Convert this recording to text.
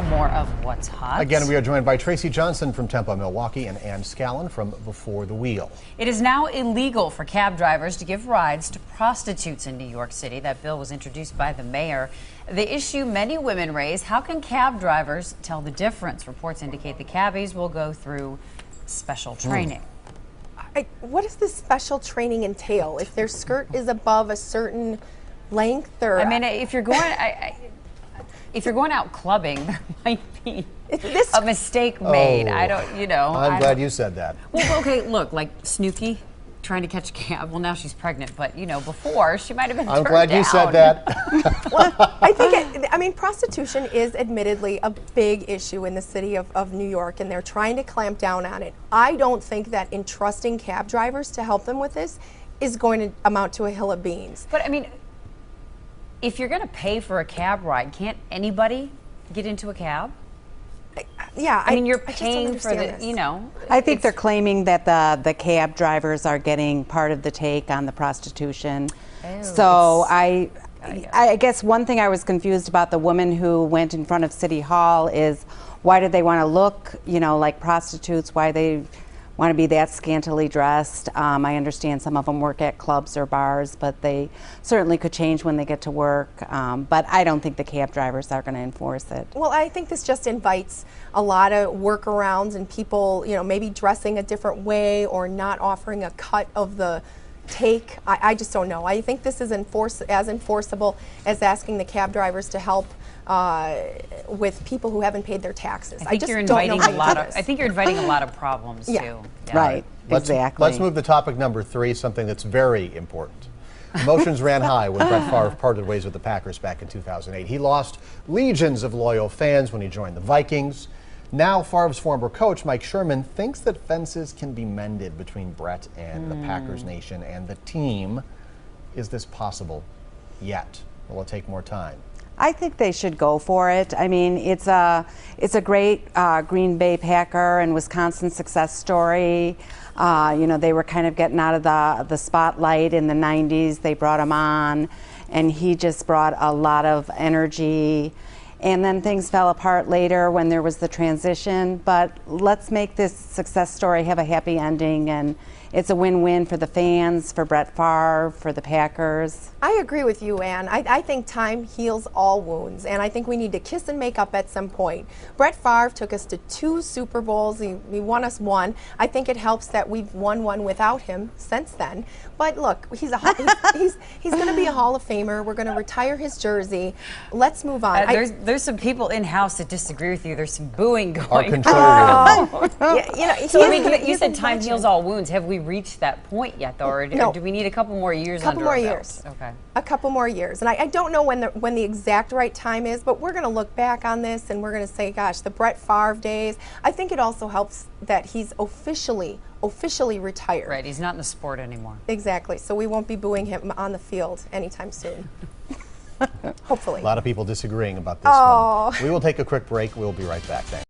Now more of what's hot. Again, we are joined by Tracy Johnson from Tempo, Milwaukee, and Ann Scallon from Before the Wheel. It is now illegal for cab drivers to give rides to prostitutes in New York City. That bill was introduced by the mayor. The issue many women raise: how can cab drivers tell the difference? Reports indicate the cabbies will go through special training. What does this special training entail? If their skirt is above a certain length, or I mean, if you're going, if you're going out clubbing, there might be a mistake made. I don't, you know. I'm glad you said that. Well, okay, look, like Snooki trying to catch a cab. Well, now she's pregnant, but you know, before she might have been. I'm glad you said that. Well, I think prostitution is admittedly a big issue in the city of New York, and they're trying to clamp down on it. I don't think that entrusting cab drivers to help them with this is going to amount to a hill of beans. But I mean, if you're going to pay for a cab ride, can't anybody get into a cab? Yeah, I mean, you're paying for the, you know. I think they're claiming that the cab drivers are getting part of the take on the prostitution. Oh, so I guess one thing I was confused about the woman who went in front of City Hall is, why did they want to look, you know, like prostitutes? Why they want to be that scantily dressed? I understand some of them work at clubs or bars, but they certainly could change when they get to work. But I don't think the cab drivers are going to enforce it. Well, I think this just invites a lot of workarounds and people, you know, maybe dressing a different way or not offering a cut of the take. I just don't know. I think this is as enforceable as asking the cab drivers to help with people who haven't paid their taxes. I think you're inviting a lot of. I think you're inviting a lot of problems too. Yeah. Right. Exactly. Let's move to topic number 3, something that's very important. Emotions ran high when Brett Favre parted ways with the Packers back in 2008. He lost legions of loyal fans when he joined the Vikings. Now Favre's former coach, Mike Sherman, thinks that fences can be mended between Brett and the Packers nation and the team. Is this possible yet? Will it take more time? I think they should go for it. I mean, it's a great Green Bay Packer and Wisconsin success story. You know, they were kind of getting out of the spotlight in the 90s. They brought him on, and he just brought a lot of energy. And then things fell apart later when there was the transition. But let's make this success story have a happy ending, and it's a win-win for the fans, for Brett Favre, for the Packers. I agree with you, Ann. I think time heals all wounds, and I think we need to kiss and make up at some point. Brett Favre took us to 2 Super Bowls. He won us 1. I think it helps that we've won 1 without him since then. But look, he's going to be a Hall of Famer. We're going to retire his jersey. Let's move on. There's some people in house that disagree with you. There's some booing going Our control room. Yeah, you know, so I mean, you said time heals all wounds. Have we reached that point yet, though, or no. do we need a couple more years? Okay. A couple more years, and I don't know when the exact right time is, but we're going to look back on this and we're going to say, gosh, the Brett Favre days. I think it also helps that he's officially retired. Right, he's not in the sport anymore. Exactly, so we won't be booing him on the field anytime soon. Hopefully. A lot of people disagreeing about this one. We will take a quick break. We'll be right back. Thanks.